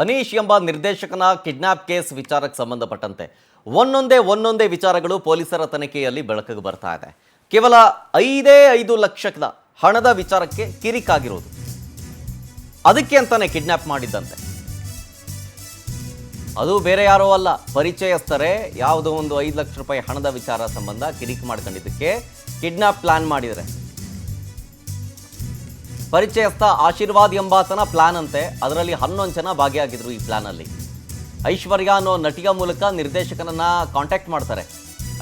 ಅನೀಶ್ ಎಂಬ ನಿರ್ದೇಶಕನ kidnap case ವಿಚಾರಕ್ಕೆ ಸಂಬಂಧಪಟ್ಟಂತೆ ಒಂದೊಂದೇ ವಿಚಾರಗಳು ಪೊಲೀಸರ ತನಿಖೆಯಲ್ಲಿ ಬೆಳಕಿಗೆ ಬರ್ತಾ ಇದೆ. ಕೇವಲ 5 ಲಕ್ಷದ ಹಣದ ವಿಚಾರಕ್ಕೆ ಕಿರಿಕಾಗಿರೋದು. ಅದಕ್ಕೆ ಅಂತಾನೆ ಕಿಡ್ನಾಪ್ ಮಾಡಿದ್ದಂತೆ. ಅದು ಬೇರೆ ಯಾರೋ ಅಲ್ಲ, ಪರಿಚಯಸ್ಥರೇ ಯಾವುದೋ ಒಂದು 5 ಲಕ್ಷ ರೂಪಾಯಿ ಹಣದ ವಿಚಾರ ಸಂಬಂಧ ಕಿರಿಕ್ ಮಾಡ್ಕೊಂಡಿದ್ದಕ್ಕೆ ಕಿಡ್ನಾಪ್ ಪ್ಲಾನ್ ಮಾಡಿದರೆ. ಪರಿಚಯಸ್ಥ ಆಶೀರ್ವಾದ್ ಎಂಬಾತನ ಪ್ಲಾನ್ ಅಂತೆ. ಅದರಲ್ಲಿ 11 ಜನ ಭಾಗಿಯಾಗಿದ್ರು ಈ ಪ್ಲಾನ್ ಅಲ್ಲಿ. ಐಶ್ವರ್ಯ ಅನ್ನೋ ನಟಿಯ ಮೂಲಕ ನಿರ್ದೇಶಕನನ್ನ ಕಾಂಟ್ಯಾಕ್ಟ್ ಮಾಡ್ತಾರೆ.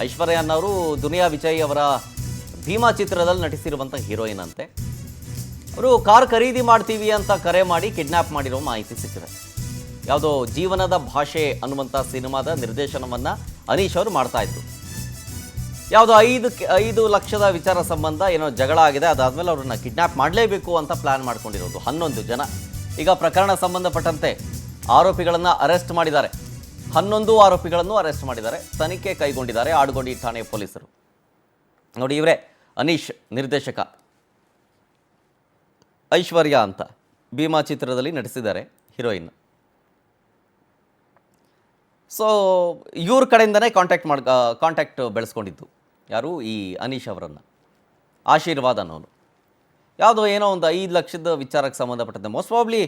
ಐಶ್ವರ್ಯ ಅನ್ನೋರು ದುನಿಯಾ ವಿಜಯ್ ಅವರ ಭೀಮಾ ಚಿತ್ರದಲ್ಲಿ ನಟಿಸಿರುವಂಥ ಹೀರೋಯಿನ್ ಅಂತೆ. ಅವರು ಕಾರ್ ಖರೀದಿ ಮಾಡ್ತೀವಿ ಅಂತ ಕರೆ ಮಾಡಿ ಕಿಡ್ನಾಪ್ ಮಾಡಿರೋ ಮಾಹಿತಿ ಸಿಕ್ಕಿದೆ. ಯಾವುದೋ ಜೀವನದ ಭಾಷೆ ಅನ್ನುವಂಥ ಸಿನಿಮಾದ ನಿರ್ದೇಶನವನ್ನ ಅನೀಶ್ ಅವರು ಮಾಡ್ತಾ ಇದ್ರು. ಯಾವುದೋ 5 ಲಕ್ಷದ ವಿಚಾರ ಸಂಬಂಧ ಏನೋ ಜಗಳ ಆಗಿದೆ. ಅದಾದ್ಮೇಲೆ ಅವ್ರನ್ನ ಕಿಡ್ನಾಪ್ ಮಾಡಲೇಬೇಕು ಅಂತ ಪ್ಲಾನ್ ಮಾಡ್ಕೊಂಡಿರೋದು 11 ಜನ. ಈಗ ಪ್ರಕರಣ ಸಂಬಂಧಪಟ್ಟಂತೆ ಆರೋಪಿಗಳನ್ನು ಅರೆಸ್ಟ್ ಮಾಡಿದ್ದಾರೆ. 11 ಆರೋಪಿಗಳನ್ನು ಅರೆಸ್ಟ್ ಮಾಡಿದ್ದಾರೆ. ತನಿಖೆ ಕೈಗೊಂಡಿದ್ದಾರೆ ಆಡುಗೋಡಿ ಠಾಣೆ ಪೊಲೀಸರು. ನೋಡಿ, ಇವರೇ ಅನೀಶ್ ನಿರ್ದೇಶಕ. ಐಶ್ವರ್ಯ ಅಂತ ಭೀಮಾ ಚಿತ್ರದಲ್ಲಿ ನಟಿಸಿದ್ದಾರೆ ಹೀರೋಯಿನ್. ಸೊ ಇವ್ರ ಕಡೆಯಿಂದನೇ ಕಾಂಟ್ಯಾಕ್ಟ್ ಬೆಳೆಸ್ಕೊಂಡಿದ್ದು ಯಾರು, ಈ ಅನೀಶ್ ಅವರನ್ನು. ಆಶೀರ್ವಾದ್ ಅನ್ನೋನು ಯಾವುದೋ ಏನೋ ಒಂದು 5 ಲಕ್ಷದ ವಿಚಾರಕ್ಕೆ ಸಂಬಂಧಪಟ್ಟಂತೆ ಮೋಸ್ಟ್ ಪ್ರಾಬ್ಲಿ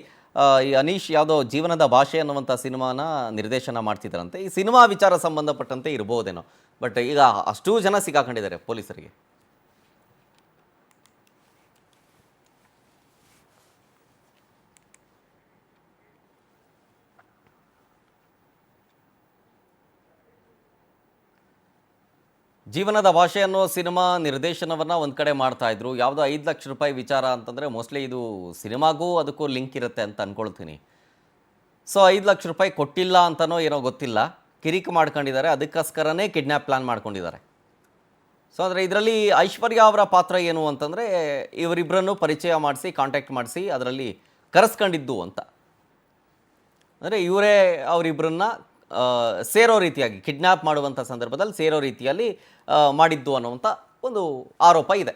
ಈ ಅನೀಶ್ ಯಾವುದೋ ಜೀವನದ ಭಾಷೆ ಅನ್ನುವಂಥ ಸಿನಿಮಾನ ನಿರ್ದೇಶನ ಮಾಡ್ತಿದ್ದಾರಂತೆ. ಈ ಸಿನಿಮಾ ವಿಚಾರ ಸಂಬಂಧಪಟ್ಟಂತೆ ಇರ್ಬೋದೇನೋ. ಬಟ್ ಈಗ ಅಷ್ಟೂ ಜನ ಸಿಕ್ಕಾಕೊಂಡಿದ್ದಾರೆ ಪೊಲೀಸರಿಗೆ. ಜೀವನದ ಭಾಷೆ ಅನ್ನೋ ಸಿನಿಮಾ ನಿರ್ದೇಶನವನ್ನು ಒಂದು ಕಡೆ ಮಾಡ್ತಾ ಇದ್ರು. ಯಾವುದೋ 5 ಲಕ್ಷ ರೂಪಾಯಿ ವಿಚಾರ ಅಂತಂದರೆ ಮೋಸ್ಟ್ಲಿ ಇದು ಸಿನಿಮಾಗೂ ಅದಕ್ಕೂ ಲಿಂಕ್ ಇರುತ್ತೆ ಅಂತ ಅಂದ್ಕೊಳ್ತೀನಿ. ಸೊ 5 ಲಕ್ಷ ರೂಪಾಯಿ ಕೊಟ್ಟಿಲ್ಲ ಅಂತನೋ ಏನೋ ಗೊತ್ತಿಲ್ಲ, ಕಿರಿಕ್ ಮಾಡ್ಕೊಂಡಿದ್ದಾರೆ. ಅದಕ್ಕೋಸ್ಕರನೇ ಕಿಡ್ನ್ಯಾಪ್ ಪ್ಲಾನ್ ಮಾಡ್ಕೊಂಡಿದ್ದಾರೆ. ಸೊ ಅಂದರೆ ಇದರಲ್ಲಿ ಐಶ್ವರ್ಯ ಅವರ ಪಾತ್ರ ಏನು ಅಂತಂದರೆ, ಇವರಿಬ್ಬರನ್ನು ಪರಿಚಯ ಮಾಡಿಸಿ ಕಾಂಟ್ಯಾಕ್ಟ್ ಮಾಡಿಸಿ ಅದರಲ್ಲಿ ಕರೆಸ್ಕೊಂಡಿದ್ದು ಅಂತ. ಅಂದರೆ ಇವರೇ ಅವರಿಬ್ಬರನ್ನ ಸೇರೋ ರೀತಿಯಾಗಿ ಕಿಡ್ನ್ಯಾಪ್ ಮಾಡುವಂಥ ಸಂದರ್ಭದಲ್ಲಿ ಸೇರೋ ರೀತಿಯಲ್ಲಿ ಮಾಡಿದ್ದು ಅನ್ನುವಂಥ ಒಂದು ಆರೋಪ ಇದೆ.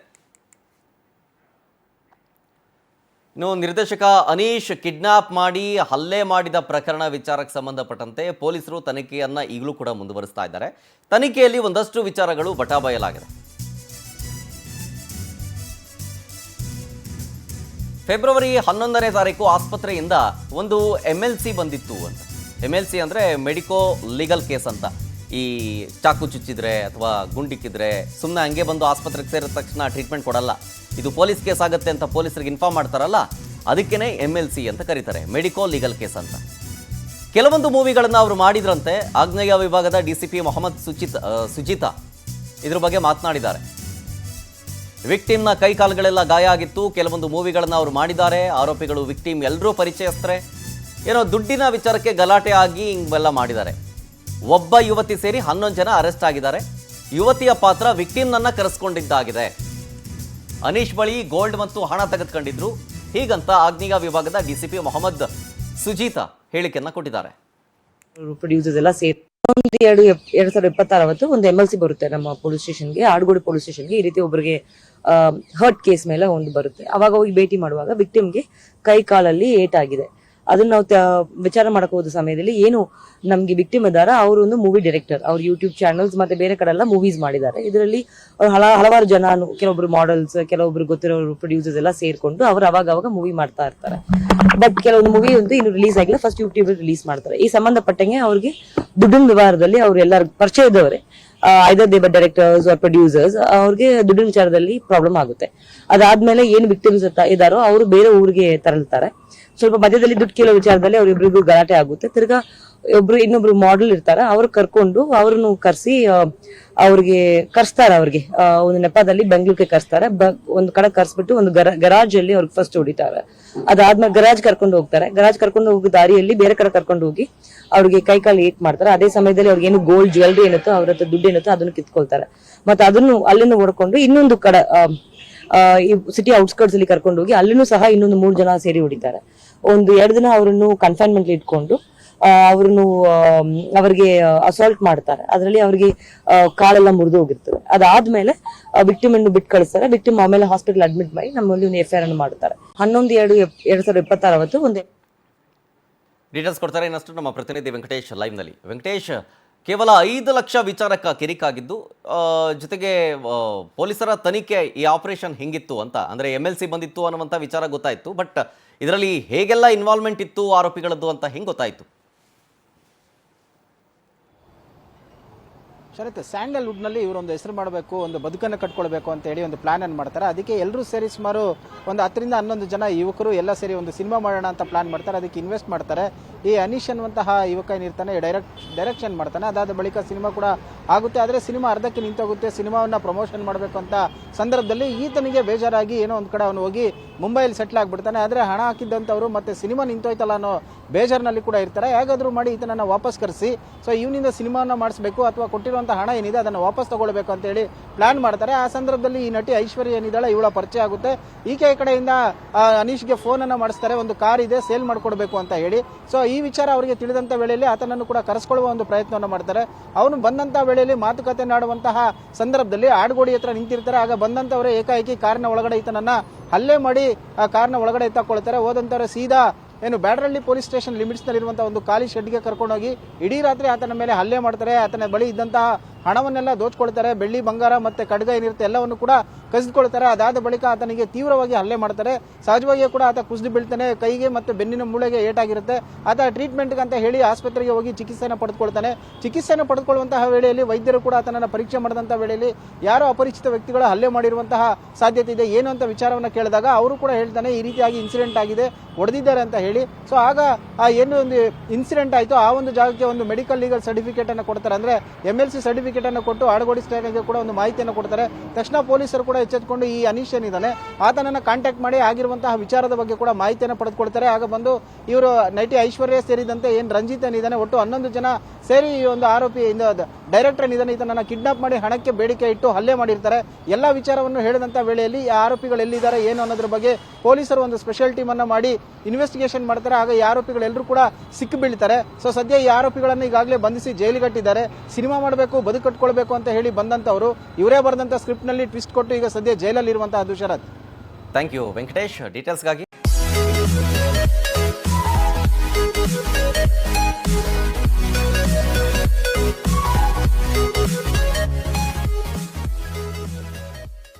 ಇನ್ನು ನಿರ್ದೇಶಕ ಅನೀಶ್ ಕಿಡ್ನ್ಯಾಪ್ ಮಾಡಿ ಹಲ್ಲೆ ಮಾಡಿದ ಪ್ರಕರಣ ವಿಚಾರಕ್ಕೆ ಸಂಬಂಧಪಟ್ಟಂತೆ ಪೊಲೀಸರು ತನಿಖೆಯನ್ನು ಈಗಲೂ ಕೂಡ ಮುಂದುವರಿಸ್ತಾ ಇದ್ದಾರೆ. ತನಿಖೆಯಲ್ಲಿ ಒಂದಷ್ಟು ವಿಚಾರಗಳು ಬಟಾಬಯಲಾಗಿದೆ. ಫೆಬ್ರವರಿ 11ನೇ ತಾರೀಕು ಆಸ್ಪತ್ರೆಯಿಂದ ಒಂದು MLC ಬಂದಿತ್ತು ಅಂತ. MLC ಅಂದರೆ ಮೆಡಿಕೋ ಲೀಗಲ್ ಕೇಸ್ ಅಂತ. ಈ ಚಾಕು ಚುಚ್ಚಿದ್ರೆ ಅಥವಾ ಗುಂಡಿಕ್ಕಿದ್ರೆ ಸುಮ್ಮನೆ ಹಂಗೆ ಬಂದು ಆಸ್ಪತ್ರೆಗೆ ಸೇರಿದ ತಕ್ಷಣ ಟ್ರೀಟ್ಮೆಂಟ್ ಕೊಡಲ್ಲ. ಇದು ಪೊಲೀಸ್ ಕೇಸ್ ಆಗುತ್ತೆ ಅಂತ ಪೊಲೀಸರಿಗೆ ಇನ್ಫಾರ್ಮ್ ಮಾಡ್ತಾರಲ್ಲ, ಅದಕ್ಕೇ MLC ಅಂತ ಕರೀತಾರೆ, ಮೆಡಿಕೋ ಲೀಗಲ್ ಕೇಸ್ ಅಂತ. ಕೆಲವೊಂದು ಮೂವಿಗಳನ್ನು ಅವರು ಮಾಡಿದ್ರಂತೆ. ಆಗ್ನೇಯ ವಿಭಾಗದ DCP ಮೊಹಮ್ಮದ್ ಸುಜಿತಾ ಇದ್ರ ಬಗ್ಗೆ ಮಾತನಾಡಿದ್ದಾರೆ. ವಿಕ್ಟಿಮ್ನ ಕೈ ಕಾಲುಗಳೆಲ್ಲ ಗಾಯ ಆಗಿತ್ತು. ಕೆಲವೊಂದು ಮೂವಿಗಳನ್ನು ಅವರು ಮಾಡಿದ್ದಾರೆ. ಆರೋಪಿಗಳು ವಿಕ್ಟಿಮ್ ಎಲ್ಲರೂ ಪರಿಚಯಸ್ಥರೇ. ಏನೋ ದುಡ್ಡಿನ ವಿಚಾರಕ್ಕೆ ಗಲಾಟೆ ಆಗಿ ಹಿಂಗೆಲ್ಲ ಮಾಡಿದ್ದಾರೆ. ಒಬ್ಬ ಯುವತಿ ಸೇರಿ 11 ಜನ ಅರೆಸ್ಟ್ ಆಗಿದ್ದಾರೆ. ಯುವತಿಯ ಪಾತ್ರ ವಿಕ್ಟಿಮ್ನನ್ನ ಕರೆಸ್ಕೊಂಡಿದ್ದಾಗಿದೆ. ಅನೀಶ್ ಬಳಿ ಗೋಲ್ಡ್ ಮತ್ತು ಹಣ ತೆಗೆದುಕೊಂಡಿದ್ರು, ಹೀಗಂತ ಆಗ್ನೇಯ ವಿಭಾಗದ DCP ಮೊಹಮ್ಮದ್ ಸುಜಿತಾ ಹೇಳಿಕೆಯನ್ನ ಕೊಟ್ಟಿದ್ದಾರೆ. ಪ್ರೊಡ್ಯೂಸರ್ಸ್ ಎಲ್ಲ ಸೇರಿ 2026 ಒಂದು MLC ಬರುತ್ತೆ ನಮ್ಮ ಪೊಲೀಸ್ ಸ್ಟೇಷನ್ಗೆ, ಆಡುಗೋಡಿ ಪೊಲೀಸ್ ಸ್ಟೇಷನ್ಗೆ. ಈ ರೀತಿ ಒಬ್ಬರಿಗೆ ಹರ್ಟ್ ಕೇಸ್ ಮೇಲೆ ಒಂದು ಬರುತ್ತೆ. ಅವಾಗ ಹೋಗಿ ಭೇಟಿ ಮಾಡುವಾಗ ವಿಕ್ಟಿಮ್ಗೆ ಕೈ ಕಾಲಲ್ಲಿ ಏಟಾಗಿದೆ. ಅದನ್ನ ನಾವು ವಿಚಾರ ಮಾಡಕ್ ಹೋದ ಸಮಯದಲ್ಲಿ ಏನು ನಮ್ಗೆ ವಿಕ್ಟಿಮ್ ಇದಾರ, ಅವರು ಒಂದು ಮೂವಿ ಡೈರೆಕ್ಟರ್. ಅವ್ರು ಯೂಟ್ಯೂಬ್ ಚಾನಲ್ಸ್ ಮತ್ತೆ ಬೇರೆ ಕಡೆ ಎಲ್ಲ ಮೂವೀಸ್ ಮಾಡಿದ್ದಾರೆ. ಇದರಲ್ಲಿ ಅವ್ರು ಹಲವಾರು ಜನ, ಕೆಲವೊಬ್ರು ಮಾಡೆಲ್ಸ್, ಕೆಲವೊಬ್ರು ಗೊತ್ತಿರೋರು ಪ್ರೊಡ್ಯೂಸರ್ಸ್ ಎಲ್ಲ ಸೇರ್ಕೊಂಡು ಅವ್ರು ಅವಾಗ ಮೂವಿ ಮಾಡ್ತಾ ಇರ್ತಾರೆ. ಬಟ್ ಕೆಲವೊಂದು ಮೂವಿ ಅಂತೂ ಇನ್ನು ರಿಲೀಸ್ ಆಗಿಲ್ಲ, ಫಸ್ಟ್ ಯೂಟ್ಯೂಬ್ ರಿಲೀಸ್ ಮಾಡ್ತಾರೆ. ಈ ಸಂಬಂಧಪಟ್ಟಂಗೆ ಅವ್ರಿಗೆ ದುಡ್ಡಿನ ವ್ಯವಹಾರದಲ್ಲಿ ಅವ್ರು ಎಲ್ಲರ ಪರಿಚಯ ಇದ್ದವರೇ, either they directors or producers, ಅವ್ರಿಗೆ ದುಡ್ಡಿನ ವಿಚಾರದಲ್ಲಿ ಪ್ರಾಬ್ಲಮ್ ಆಗುತ್ತೆ. ಅದಾದ್ಮೇಲೆ ಏನು ವಿಕ್ಟಿಮ್ಸ್ ಇದಾರೋ ಅವರು ಬೇರೆ ಊರಿಗೆ ತರಲ್ತಾರೆ. ಸ್ವಲ್ಪ ಮಧ್ಯದಲ್ಲಿ ದುಡ್ಡು ಕೇಳೋ ವಿಚಾರದಲ್ಲಿ ಅವ್ರಿಬ್ರಿಗೂ ಗಲಾಟೆ ಆಗುತ್ತೆ. ತಿರ್ಗಾ ಇನ್ನೊಬ್ರು ಮಾಡೆಲ್ ಇರ್ತಾರೆ, ಅವ್ರು ಕರ್ಕೊಂಡು ಅವ್ರನ್ನು ಕರ್ಸಿ ಅವ್ರಿಗೆ ಕರ್ಸ್ತಾರೆ. ಅವ್ರಿಗೆ ಒಂದು ನೆಪದಲ್ಲಿ ಬೆಂಗಳೂರಿಗೆ ಕರ್ಸ್ತಾರೆ. ಒಂದು ಕಡೆ ಕರ್ಸ್ಬಿಟ್ಟು ಒಂದು ಗರಾಜ್ ಅಲ್ಲಿ ಅವ್ರಿಗೆ ಫಸ್ಟ್ ಹೊಡಿತಾರೆ. ಅದಾದ್ಮೇಲೆ ಗರಾಜ್ ಕರ್ಕೊಂಡು ಹೋಗ್ತಾರೆ. ಗರಾಜ್ ಕರ್ಕೊಂಡು ಹೋಗಿ ದಾರಿಯಲ್ಲಿ ಬೇರೆ ಕಡೆ ಕರ್ಕೊಂಡು ಹೋಗಿ ಅವ್ರಿಗೆ ಕೈ ಕಾಲು ಏಟ್ ಮಾಡ್ತಾರೆ. ಅದೇ ಸಮಯದಲ್ಲಿ ಅವ್ರಿಗೆ ಏನು ಗೋಲ್ಡ್ ಜ್ಯುವೆಲ್ರಿ ಏನುತ್ತೋ, ಅವ್ರ ಹತ್ರ ದುಡ್ಡು ಏನುತ್ತೋ ಅದನ್ನು ಕಿತ್ಕೊಳ್ತಾರೆ. ಮತ್ತೆ ಅದನ್ನು ಅಲ್ಲಿಂದ ಹೊಡ್ಕೊಂಡು ಇನ್ನೊಂದು ಕಡೆ ಈ ಸಿಟಿ ಔಟ್ಸ್ಕರ್ಟ್ಸ್ ಅಲ್ಲಿ ಕರ್ಕೊಂಡು ಹೋಗಿ ಅಲ್ಲಿನೂ ಸಹ ಇನ್ನೊಂದು 3 ಜನ ಸೇರಿ ಹೊಡಿತಾರೆ. ಒಂದು 2 ದಿನ ಅವರನ್ನು ಕನ್ಫೈನ್ಮೆಂಟ್ ಇಟ್ಕೊಂಡು ಅವ್ರನ್ನು ಅವ್ರಿಗೆ ಅಸಾಲ್ಟ್ ಮಾಡ್ತಾರೆ. ಅದರಲ್ಲಿ ಅವ್ರಿಗೆ ಕಾಲೆಲ್ಲ ಮುರಿದು ಹೋಗಿರ್ತದೆ. ಅದಾದ್ಮೇಲೆ ವಿಕ್ಟಿಮ್ ಅನ್ನು ಬಿಟ್ಟು ಕಳಿಸ್ತಾರೆ. ವಿಕ್ಟಿಮ್ ಆಮೇಲೆ ಹಾಸ್ಪಿಟಲ್ ಅಡ್ಮಿಟ್ ಮಾಡಿ ನಮ್ಮಲ್ಲಿ ಒಂದು FIR ಅನ್ನು ಮಾಡ್ತಾರೆ. 11/2/2026 ಒಂದು ಡೀಟೇಲ್ಸ್ ಕೊಡ್ತಾರೆ ಇನ್ನಷ್ಟು ನಮ್ಮ ಪ್ರತಿನಿಧಿ ವೆಂಕಟೇಶ್ ಲೈವ್ನಲ್ಲಿ. ವೆಂಕಟೇಶ್, ಕೇವಲ 5 ಲಕ್ಷ ವಿಚಾರಕ್ಕೆ ಕಿರಿಕಾಗಿದ್ದು, ಜೊತೆಗೆ ಪೊಲೀಸರ ತನಿಖೆ ಈ ಆಪರೇಷನ್ ಹೆಂಗಿತ್ತು ಅಂತ, ಅಂದರೆ MLC ಬಂದಿತ್ತು ಅನ್ನುವಂಥ ವಿಚಾರ ಗೊತ್ತಾಯಿತು. ಬಟ್ ಇದರಲ್ಲಿ ಹೇಗೆಲ್ಲ ಇನ್ವಾಲ್ವ್ಮೆಂಟ್ ಇತ್ತು ಆರೋಪಿಗಳದ್ದು ಅಂತ ಹೆಂಗೆ ಗೊತ್ತಾಯಿತು? ಶರತ್, ಸ್ಯಾಂಡಲ್ವುಡ್ನಲ್ಲಿ ಇವರೊಂದು ಹೆಸರು ಮಾಡಬೇಕು, ಒಂದು ಬದುಕನ್ನು ಕಟ್ಕೊಳ್ಬೇಕು ಅಂತ ಹೇಳಿ ಒಂದು ಪ್ಲಾನ್ ಅನ್ನು ಮಾಡ್ತಾರೆ. ಅದಕ್ಕೆ ಎಲ್ಲರೂ ಸೇರಿ ಸುಮಾರು ಒಂದು 10 ರಿಂದ 11 ಜನ ಯುವಕರು ಎಲ್ಲ ಸೇರಿ ಒಂದು ಸಿನಿಮಾ ಮಾಡೋಣ ಅಂತ ಪ್ಲಾನ್ ಮಾಡ್ತಾರೆ. ಅದಕ್ಕೆ ಇನ್ವೆಸ್ಟ್ ಮಾಡ್ತಾರೆ. ಈ ಅನೀಶ್ ಅನ್ನುವಂತಹ ಯುವಕ ಏನಿರ್ತಾನೆ ಡೈರೆಕ್ಷನ್ ಮಾಡ್ತಾನೆ. ಅದಾದ ಬಳಿಕ ಸಿನಿಮಾ ಕೂಡ ಆಗುತ್ತೆ. ಆದರೆ ಸಿನಿಮಾ ಅರ್ಧಕ್ಕೆ ನಿಂತೋಗುತ್ತೆ. ಸಿನಿಮಾವನ್ನ ಪ್ರಮೋಷನ್ ಮಾಡಬೇಕು ಅಂತ ಸಂದರ್ಭದಲ್ಲಿ ಈತನಿಗೆ ಬೇಜಾರಾಗಿ ಏನೋ ಒಂದು ಕಡೆ ಅವನು ಹೋಗಿ ಮುಂಬೈಲಿ ಸೆಟ್ಲ್ ಆಗ್ಬಿಡ್ತಾನೆ. ಆದರೆ ಹಣ ಹಾಕಿದ್ದಂಥವ್ರು ಮತ್ತೆ ಸಿನಿಮಾ ನಿಂತೋಯ್ತಲ್ಲ ಅನ್ನೋ ಬೇಜಾರಿನಲ್ಲಿ ಕೂಡ ಇರ್ತಾರೆ. ಹೇಗಾದ್ರೂ ಮಾಡಿ ಈತನನ್ನ ವಾಪಸ್ ಕರೆಸಿ, ಸೊ ಇವನಿಂದ ಸಿನಿಮಾವನ್ನ ಮಾಡಿಸಬೇಕು ಅಥವಾ ಕೊಟ್ಟಿರುವಂತಹ ಹಣ ಏನಿದೆ ಅದನ್ನು ವಾಪಸ್ ತಗೊಳ್ಬೇಕು ಅಂತ ಹೇಳಿ ಪ್ಲಾನ್ ಮಾಡ್ತಾರೆ. ಆ ಸಂದರ್ಭದಲ್ಲಿ ಈ ನಟಿ ಐಶ್ವರ್ಯ ಏನಿದ್ದಾಳೆ ಇವಳ ಪರಿಚಯ ಆಗುತ್ತೆ. ಈಕೆ ಕಡೆಯಿಂದ ಅನೀಶ್ಗೆ ಫೋನ್ ಅನ್ನ ಮಾಡಿಸ್ತಾರೆ, ಒಂದು ಕಾರ್ ಇದೆ ಸೇಲ್ ಮಾಡ್ಕೊಡ್ಬೇಕು ಅಂತ ಹೇಳಿ. ಸೊ ಈ ವಿಚಾರ ಅವರಿಗೆ ತಿಳಿದಂತ ವೇಳೆಯಲ್ಲಿ ಆತನನ್ನು ಕೂಡ ಕರೆಸ್ಕೊಳ್ಳುವ ಒಂದು ಪ್ರಯತ್ನವನ್ನು ಮಾಡ್ತಾರೆ. ಅವನು ಬಂದಂತ ವೇಳೆಯಲ್ಲಿ ಮಾತುಕತೆ ಆಡುವಂತಹ ಸಂದರ್ಭದಲ್ಲಿ ಆಡ್ಗೋಡಿ ಹತ್ರ ನಿಂತಿರ್ತಾರೆ. ಆಗ ಬಂದಂತವರೇ ಏಕಾಏಕಿ ಕಾರಿನ ಒಳಗಡೆ ಈತನನ್ನ ಹಲ್ಲೆ ಮಾಡಿ ಆ ಕಾರ್ನ ಒಳಗಡೆ ಎತ್ತಾಕೊಳ್ತಾರೆ. ಹೋದಂತವರೇ ಸೀದಾ ಏನು ಬ್ಯಾಡರಳ್ಳಿ ಪೊಲೀಸ್ ಸ್ಟೇಷನ್ ಲಿಮಿಟ್ಸ್ ನಲ್ಲಿರುವಂತಹ ಒಂದು ಖಾಲಿ ಶೆಡ್ಗೆ ಕರ್ಕೊಂಡೋಗಿ ಇಡೀ ರಾತ್ರಿ ಆತನ ಮೇಲೆ ಹಲ್ಲೆ ಮಾಡ್ತಾರೆ. ಆತನ ಬಳಿ ಇದ್ದಂತಹ ಹಣವನ್ನೆಲ್ಲ ದೋಚ್ಕೊಳ್ತಾರೆ. ಬೆಳ್ಳಿ ಬಂಗಾರ ಮತ್ತೆ ಖಡ್ಗ ಏನಿರುತ್ತೆ ಎಲ್ಲವನ್ನು ಕೂಡ ಕಸಿದುಕೊಳ್ತಾರೆ. ಅದಾದ ಬಳಿಕ ಆತನಿಗೆ ತೀವ್ರವಾಗಿ ಹಲ್ಲೆ ಮಾಡ್ತಾರೆ. ಸಹಜವಾಗಿಯೂ ಕೂಡ ಆತ ಕುಸಿದು ಬೀಳ್ತಾನೆ. ಕೈಗೆ ಮತ್ತೆ ಬೆನ್ನಿನ ಮೂಳೆಗೆ ಏಟಾಗಿರುತ್ತೆ. ಆತ ಟ್ರೀಟ್ಮೆಂಟ್ ಅಂತ ಹೇಳಿ ಆಸ್ಪತ್ರೆಗೆ ಹೋಗಿ ಚಿಕಿತ್ಸೆಯನ್ನು ಪಡೆದುಕೊಳ್ತಾನೆ. ಚಿಕಿತ್ಸೆಯನ್ನು ಪಡೆದುಕೊಳ್ಳುವಂತಹ ವೇಳೆಯಲ್ಲಿ ವೈದ್ಯರು ಕೂಡ ಆತನನ್ನ ಪರೀಕ್ಷೆ ಮಾಡಿದಂತಹ ವೇಳೆಯಲ್ಲಿ ಯಾರೋ ಅಪರಿಚಿತ ವ್ಯಕ್ತಿಗಳು ಹಲ್ಲೆ ಮಾಡಿರುವಂತಹ ಸಾಧ್ಯತೆ ಇದೆ ಏನು ಅಂತ ವಿಚಾರವನ್ನು ಕೇಳಿದಾಗ ಅವರು ಕೂಡ ಹೇಳ್ತಾನೆ ಈ ರೀತಿಯಾಗಿ ಇನ್ಸಿಡೆಂಟ್ ಆಗಿದೆ, ಹೊಡೆದಿದ್ದಾರೆ ಅಂತ ಹೇಳಿ. ಸೊ ಆಗ ಆ ಏನು ಒಂದು ಇನ್ಸಿಡೆಂಟ್ ಆಯಿತು ಆ ಒಂದು ಜಾಗಕ್ಕೆ ಒಂದು ಮೆಡಿಕಲ್ ಲೀಗಲ್ ಸರ್ಟಿಫಿಕೇಟ್ ಅನ್ನು ಕೊಡ್ತಾರೆ. ಅಂದ್ರೆ MLC ಸರ್ಟಿಫಿಕೇಟ್ ಅನ್ನು ಕೊಟ್ಟು ಆಡಗೋಡಿ ಸ್ಟೇಷನ್ಗೆ ಕೂಡ ಒಂದು ಮಾಹಿತಿಯನ್ನು ಕೊಡ್ತಾರೆ. ತಕ್ಷಣ ಪೊಲೀಸರು ಕೂಡ ಎಚ್ಚೆತ್ತುಕೊಂಡು ಈ ಅನೀಶ್ ಏನಿದ್ದಾನೆ ಆತನನ್ನ ಕಾಂಟ್ಯಾಕ್ಟ್ ಮಾಡಿ ಆಗಿರುವಂತಹ ವಿಚಾರದ ಬಗ್ಗೆ ಕೂಡ ಮಾಹಿತಿಯನ್ನು ಪಡೆದುಕೊಳ್ತಾರೆ. ಆಗ ಬಂದು ಇವರು ನಟಿ ಐಶ್ವರ್ಯ ಸೇರಿದಂತೆ ಏನ್ ರಂಜಿತ್ ಏನಿದ್ದಾನೆ ಒಟ್ಟು 11 ಜನ ಸೇರಿ ಈ ಒಂದು ಆರೋಪಿ ಡೈರೆಕ್ಟರ್ ಏನಿದ್ದಾನೆ ಇದನ್ನ ಕಿಡ್ನಾಪ್ ಮಾಡಿ ಹಣಕ್ಕೆ ಬೇಡಿಕೆ ಇಟ್ಟು ಹಲ್ಲೆ ಮಾಡಿರ್ತಾರೆ. ಎಲ್ಲಾ ವಿಚಾರವನ್ನು ಹೇಳಿದಂತ ವೇಳೆಯಲ್ಲಿ ಈ ಆರೋಪಿಗಳು ಎಲ್ಲಿದ್ದಾರೆ ಏನು ಅನ್ನೋದ್ರ ಬಗ್ಗೆ ಪೊಲೀಸರು ಒಂದು ಸ್ಪೆಷಲ್ ಟೀಮ್ ಅನ್ನ ಮಾಡಿ ಇನ್ವೆಸ್ಟಿಗೇಷನ್ ಮಾಡ್ತಾರೆ. ಆಗ ಈ ಆರೋಪಿಗಳೆಲ್ಲರೂ ಕೂಡ ಸಿಕ್ಕಿ ಬೀಳ್ತಾರೆ. ಸೊ ಸದ್ಯ ಈ ಆರೋಪಿಗಳನ್ನು ಈಗಾಗಲೇ ಬಂಧಿಸಿ ಜೈಲಿಗಟ್ಟಿದ್ದಾರೆ. ಸಿನಿಮಾ ಮಾಡಬೇಕು, ಬದುಕು ಕಟ್ಕೊಳ್ಬೇಕು ಅಂತ ಹೇಳಿ ಬಂದಂತವರು ಇವರೇ ಬರೆದಂತ ಸ್ಕ್ರಿಪ್ಟ್ ನಲ್ಲಿ ಟ್ವಿಸ್ಟ್ ಕೊಟ್ಟು ಈಗ ಸದ್ಯ ಜೈಲಲ್ಲಿ ಇರುವಂತಹ ಶರತ್. Thank you Venkatesh ಡೀಟೇಲ್ಸ್ಗಾಗಿ.